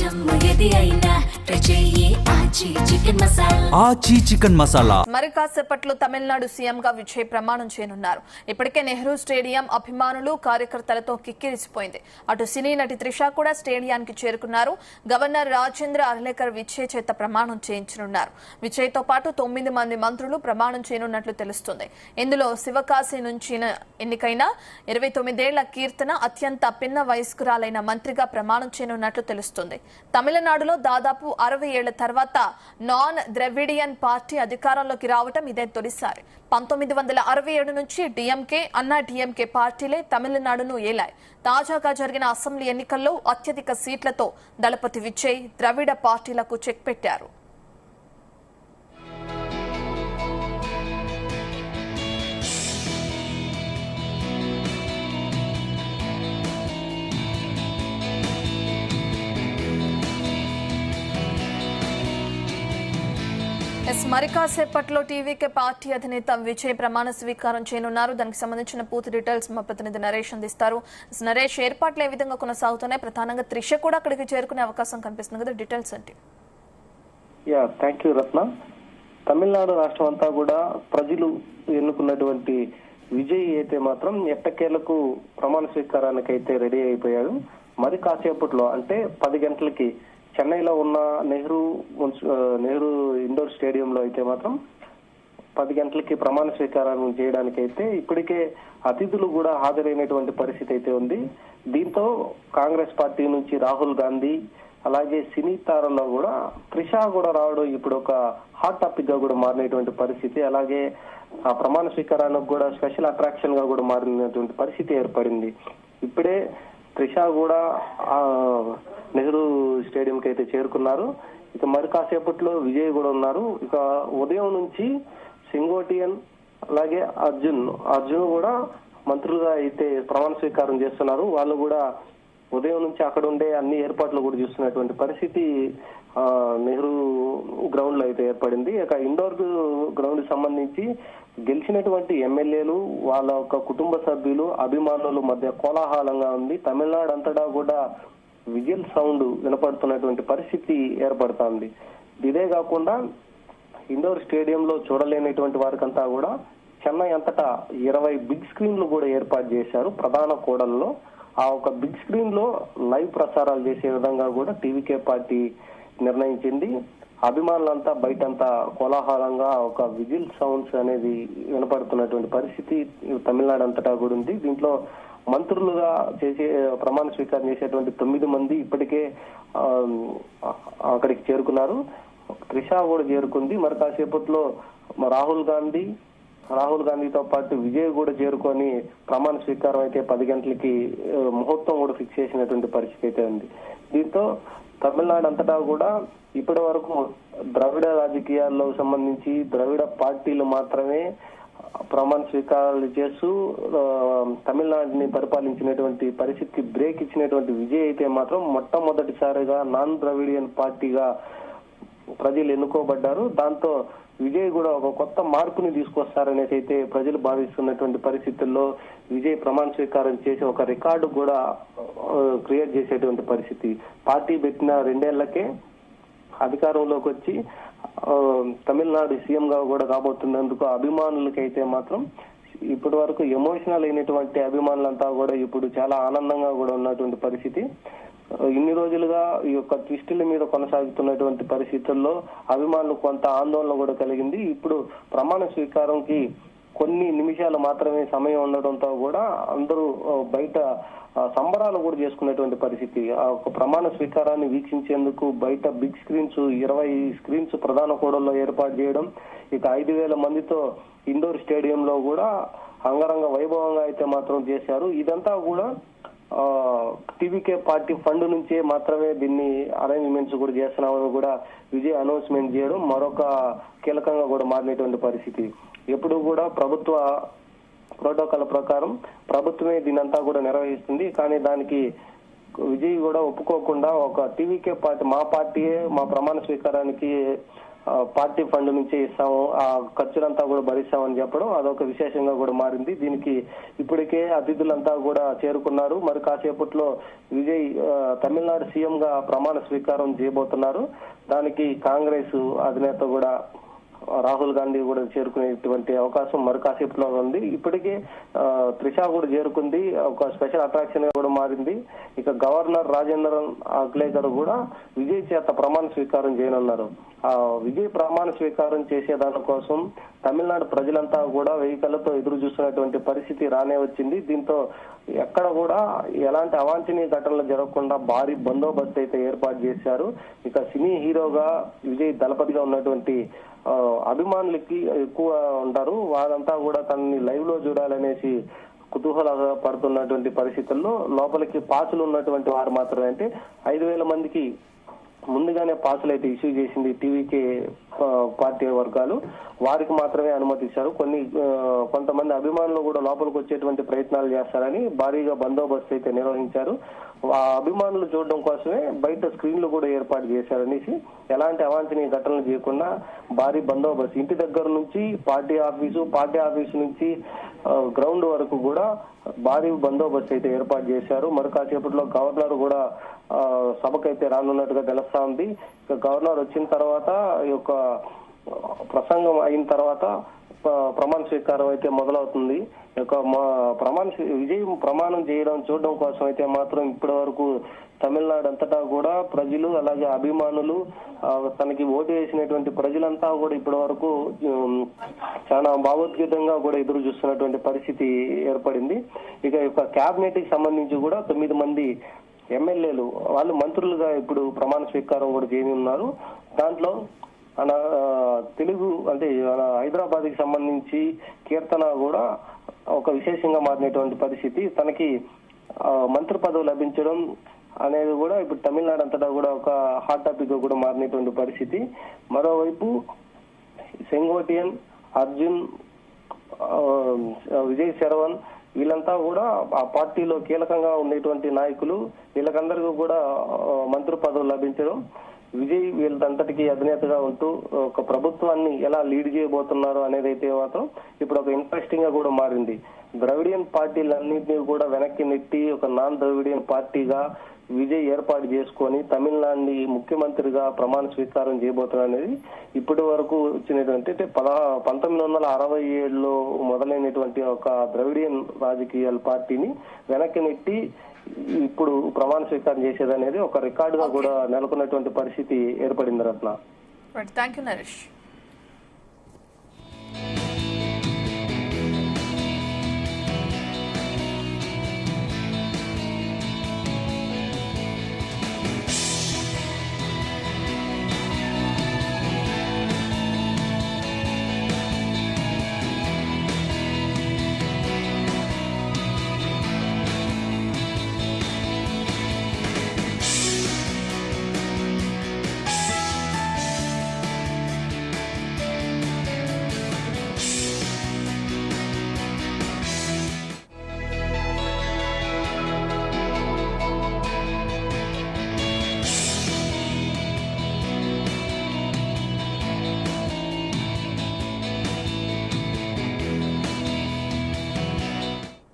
ఆచి చికెన్ మసాలా. మరి కాసేపట్లో తమిళనాడు సీఎం గా విజయ్ ప్రమాణం చేయనున్నారు. ఇప్పటికే నెహ్రూ స్టేడియం అభిమానులు కార్యకర్తలతో కిక్కిరిసిపోయింది. అటు సినీ నటి త్రిష కూడా స్టేడియానికి చేరుకున్నారు. గవర్నర్ రాజేంద్ర అర్లేకర్ విజయ్ చేత ప్రమాణం చేయించనున్నారు. విజయ్ తో పాటు 9 మంది మంత్రులు ప్రమాణం చేయనున్నట్లు తెలుస్తుంది. ఇందులో శివకాశి నుంచి ఎన్నికైన 29 ఏళ్ల కీర్తన అత్యంత పిన్న వయస్కురాలైన మంత్రిగా ప్రమాణం చేయనున్నట్లు తెలుస్తుంది. తమిళనాడులో దాదాపు 60 ఏళ్ల తర్వాత నాన్ ద్రవిడియన్ పార్టీ అధికారంలోకి రావటం ఇదే తొలిసారి. 1967 నుంచి డిఎంకే, అన్నా డిఎంకే పార్టీలే తమిళనాడును ఏలాయి. తాజాగా జరిగిన అసెంబ్లీ ఎన్నికల్లో అత్యధిక సీట్లతో దళపతి విజయ్ ద్రవిడ పార్టీలకు చెక్ పెట్టారు. మరి కాసేపట్లో టీవీకే పార్టీ అధినేత విజయ్ ప్రమాణ స్వీకారం చేయనున్నారు. దానికి సంబంధించిన పూర్తి డీటెయిల్స్ మా ప్రతినిధి నరేష్ అందిస్తారు. నరేష్, ఏర్పాట్లు ఏ విధంగా కొనసాగుతున్నాయి? ప్రధానంగా త్రిష కూడా అక్కడికి చేరుకునే అవకాశం కనిపిస్తుంది కదా, డీటెయిల్స్ ఏంటి? థ్యాంక్ యూ రత్న. తమిళనాడు రాష్ట్రం అంతా కూడా ప్రజలు ఎన్నుకున్నటువంటి విజయ్ అయితే మాత్రం ఎట్టకేలకు ప్రమాణ స్వీకారానికి అయితే రెడీ అయిపోయాడు. మరి కాసేపట్లో అంటే 10 గంటలకి చెన్నైలో ఉన్న నెహ్రూ ఇండోర్ స్టేడియంలో అయితే మాత్రం 10 గంటలకి ప్రమాణ స్వీకారం చేయడానికి అయితే ఇప్పటికే అతిథులు కూడా హాజరైనటువంటి పరిస్థితి అయితే ఉంది. దీంతో కాంగ్రెస్ పార్టీ నుంచి రాహుల్ గాంధీ, అలాగే సినీ తారల్లో కూడా త్రిష కూడా రావడం ఇప్పుడు ఒక హాట్ టాపిక్ గా కూడా మారినటువంటి పరిస్థితి. అలాగే ఆ ప్రమాణ స్వీకారానికి కూడా స్పెషల్ అట్రాక్షన్ గా కూడా మారినటువంటి పరిస్థితి ఏర్పడింది. ఇప్పుడే త్రిష కూడా నెహ్రూ స్టేడియం కి అయితే చేరుకున్నారు. ఇక మరి కాసేపట్లో విజయ్ కూడా ఉన్నారు. ఇక ఉదయం నుంచి సింగోటియన్ అలాగే అర్జున్ కూడా మంత్రులుగా అయితే ప్రమాణ స్వీకారం చేస్తున్నారు. వాళ్ళు కూడా ఉదయం నుంచి అక్కడ ఉండే అన్ని ఏర్పాట్లు కూడా చూస్తున్నటువంటి పరిస్థితి నెహ్రూ గ్రౌండ్ లో అయితే ఏర్పడింది. ఇక ఇండోర్ గ్రౌండ్ సంబంధించి గెలిచినటువంటి ఎమ్మెల్యేలు, వాళ్ళ యొక్క కుటుంబ సభ్యులు, అభిమానుల మధ్య కోలాహలంగా ఉంది. తమిళనాడు అంతటా కూడా విజిల్ సౌండ్ వినపడుతున్నటువంటి పరిస్థితి ఏర్పడుతోంది. ఇదే కాకుండా ఇండోర్ స్టేడియంలో చూడలేనటువంటి వారికంతా కూడా చెన్నై అంతటా 20 బిగ్ స్క్రీన్లు కూడా ఏర్పాటు చేశారు ప్రధాన కూడల్లో. ఆ ఒక బిగ్ స్క్రీన్ లో లైవ్ ప్రసారాలు చేసే విధంగా కూడా టీవీకే పార్టీ నిర్ణయించింది. అభిమానులంతా బయటంతా కోలాహలంగా ఒక విజిల్ సౌండ్స్ అనేది వినపడుతున్నటువంటి పరిస్థితి తమిళనాడు అంతటా కూడా ఉంది. దీంట్లో మంత్రులుగా చేసే ప్రమాణ స్వీకారం చేసేటువంటి 9 మంది ఇప్పటికే అక్కడికి చేరుకున్నారు. త్రిష కూడా చేరుకుంది. మరి కాసేపట్లో రాహుల్ గాంధీతో పాటు విజయ్ కూడా చేరుకొని ప్రమాణ స్వీకారం అయితే 10 గంటలకి ముహూర్తం కూడా ఫిక్స్ చేసినటువంటి పరిస్థితి అయితే ఉంది. దీంతో తమిళనాడు అంతటా కూడా ఇప్పటి వరకు ద్రవిడ రాజకీయాల్లో సంబంధించి ద్రవిడ పార్టీలు మాత్రమే ప్రమాణ స్వీకారాలు చేస్తూ తమిళనాడుని పరిపాలించినటువంటి పరిస్థితికి బ్రేక్ ఇచ్చినటువంటి విజయ్ అయితే మాత్రం మొట్టమొదటిసారిగా నాన్ ద్రవిడియన్ పార్టీగా ప్రజలు ఎన్నుకోబడ్డారు. దాంతో విజయ్ కూడా ఒక కొత్త మార్పుని తీసుకొస్తారనేసి అయితే ప్రజలు భావిస్తున్నటువంటి పరిస్థితుల్లో విజయ్ ప్రమాణ స్వీకారం చేసి ఒక రికార్డు కూడా క్రియేట్ చేసేటువంటి పరిస్థితి. పార్టీ పెట్టిన 2 ఏళ్లకే అధికారంలోకి వచ్చి తమిళనాడు సీఎం గా కూడా కాబోతున్నందుకు అభిమానులకైతే మాత్రం ఇప్పటి వరకు ఎమోషనల్ అయినటువంటి అభిమానులంతా కూడా ఇప్పుడు చాలా ఆనందంగా కూడా ఉన్నటువంటి పరిస్థితి. ఇన్ని రోజులుగా ఈ యొక్క ట్విస్టుల మీద కొనసాగుతున్నటువంటి పరిస్థితుల్లో అభిమానులు కొంత ఆందోళన కూడా కలిగింది. ఇప్పుడు ప్రమాణ స్వీకారంకి కొన్ని నిమిషాలు మాత్రమే సమయం ఉండడంతో కూడా అందరూ బయట సంబరాలు కూడా చేసుకునేటువంటి పరిస్థితి. ఆ ఒక ప్రమాణ స్వీకారాన్ని వీక్షించేందుకు బయట బిగ్ స్క్రీన్స్ 20 స్క్రీన్స్ ప్రధాన కూడల్లో ఏర్పాటు చేయడం, ఇక 5,000 మందితో ఇండోర్ స్టేడియంలో కూడా అంగరంగ వైభవంగా అయితే మాత్రం చేశారు. ఇదంతా కూడా టీవీకే పార్టీ ఫండ్ నుంచే మాత్రమే దీన్ని అరేంజ్మెంట్స్ కూడా చేస్తున్నామని కూడా విజయ్ అనౌన్స్మెంట్ చేయడం మరొక కీలకంగా కూడా మారినటువంటి పరిస్థితి. ఎప్పుడు కూడా ప్రభుత్వ ప్రోటోకాల్ ప్రకారం ప్రభుత్వమే దీనంతా కూడా నిర్వహిస్తుంది. కానీ దానికి విజయ్ కూడా ఒప్పుకోకుండా ఒక టీవీకే పార్టీ మా పార్టీయే మా ప్రమాణ స్వీకారానికి పార్టీ ఫండ్ నుంచే ఇస్తాము, ఆ ఖర్చులంతా కూడా భరిస్తామని చెప్పడం అదొక విశేషంగా కూడా మారింది. దీనికి ఇప్పటికే అతిథులంతా కూడా చేరుకున్నారు. మరి కాసేపట్లో విజయ్ తమిళనాడు సీఎం గా ప్రమాణ స్వీకారం చేయబోతున్నారు. దానికి కాంగ్రెస్ అధినేత కూడా రాహుల్ గాంధీ కూడా చేరుకునేటువంటి అవకాశం మరి కాసేపులో ఉంది. ఇప్పటికే త్రిష కూడా చేరుకుంది, ఒక స్పెషల్ అట్రాక్షన్ గా కూడా మారింది. ఇక గవర్నర్ రాజేంద్రన్ అగ్లేకర్ కూడా విజయ్ చేత ప్రమాణ స్వీకారం చేయనున్నారు. ఆ విజయ్ ప్రమాణ స్వీకారం చేసే దానికోసం తమిళనాడు ప్రజలంతా కూడా వెహికల్లతో ఎదురు చూస్తున్నటువంటి పరిస్థితి రానే వచ్చింది. దీంతో ఎక్కడ కూడా ఎలాంటి అవాంఛనీయ ఘటనలు జరగకుండా భారీ బందోబస్తు అయితే ఏర్పాటు చేశారు. ఇక సినీ హీరోగా విజయ్ దళపతిగా ఉన్నటువంటి అభిమానులకి ఎక్కువ ఉంటారు. వారంతా కూడా తనని లైవ్ లో చూడాలనేసి కుతూహల పడుతున్నటువంటి పరిస్థితుల్లో లోపలికి పాసులు ఉన్నటువంటి వారు మాత్రమే, అంటే 5,000 మందికి ముందుగానే పాసులు అయితే ఇష్యూ చేసింది టీవీకే పార్టీ వర్గాలు. వారికి మాత్రమే అనుమతిస్తారు. కొంతమంది అభిమానులు కూడా లోపలికి వచ్చేటువంటి ప్రయత్నాలు చేస్తారని భారీగా బందోబస్తు అయితే నిర్వహించారు. ఆ అభిమానులు చూడడం కోసమే బయట స్క్రీన్లు కూడా ఏర్పాటు చేశారనేసి ఎలాంటి అవాంఛనీయ ఘటనలు చేయకుండా భారీ బందోబస్తు ఇంటి దగ్గర నుంచి పార్టీ ఆఫీసు నుంచి గ్రౌండ్ వరకు కూడా భారీ బందోబస్తు అయితే ఏర్పాటు చేశారు. మరి కాసేపట్లో గవర్నర్ కూడా సభకైతే రానున్నట్టుగా తెలుస్తా ఉంది. ఇక గవర్నర్ వచ్చిన తర్వాత ఈ యొక్క ప్రసంగం అయిన తర్వాత ప్రమాణ స్వీకారం అయితే మొదలవుతుంది. విజయ్ ప్రమాణం చేయడం చూడడం కోసం అయితే మాత్రం ఇప్పటి వరకు తమిళనాడు అంతటా కూడా ప్రజలు అలాగే అభిమానులు తనకి ఓటు వేసినటువంటి ప్రజలంతా కూడా ఇప్పటి వరకు చాలా భావోద్వేగంగా కూడా ఎదురు చూస్తున్నటువంటి పరిస్థితి ఏర్పడింది. ఇక కేబినెట్ కి సంబంధించి కూడా 9 మంది ఎమ్మెల్యేలు వాళ్ళు మంత్రులుగా ఇప్పుడు ప్రమాణ స్వీకారం కూడా చేయనున్నారు. దాంట్లో మన తెలుగు అంటే హైదరాబాద్ కి సంబంధించి కీర్తన కూడా ఒక విశేషంగా మారినటువంటి పరిస్థితి. తనకి మంత్రి పదవి లభించడం అనేది కూడా ఇప్పుడు తమిళనాడు అంతటా కూడా ఒక హాట్ టాపిక్ గా కూడా మారినటువంటి పరిస్థితి. మరోవైపు సెంగోటియన్, అర్జున్, విజయ్ శరవణ్ వీళ్ళంతా కూడా ఆ పార్టీలో కీలకంగా ఉండేటువంటి నాయకులు. వీళ్ళకందరికీ కూడా మంత్రి పదవులు లభించడం, విజయ్ వీళ్ళంతటికీ అధినేతగా ఉంటూ ఒక ప్రభుత్వాన్ని ఎలా లీడ్ చేయబోతున్నారు అనేది అయితే మాత్రం ఇప్పుడు ఒక ఇంట్రెస్టింగ్ గా కూడా మారింది. ద్రవిడియన్ పార్టీలన్నింటినీ కూడా వెనక్కి నెట్టి ఒక నాన్ ద్రవిడియన్ పార్టీగా విజయ్ ఏర్పాటు చేసుకొని తమిళనాడుని ముఖ్యమంత్రిగా ప్రమాణ స్వీకారం చేయబోతున్నారు అనేది ఇప్పటి వరకు వచ్చినటువంటి 1967లో మొదలైనటువంటి ఒక ద్రవిడియన్ రాజకీయాల పార్టీని వెనక్కి నెట్టి ఇప్పుడు ప్రమాణ స్వీకారం చేసేది అనేది ఒక రికార్డుగా కూడా నెలకొన్నటువంటి పరిస్థితి ఏర్పడింది రత్న. Thank you Naresh.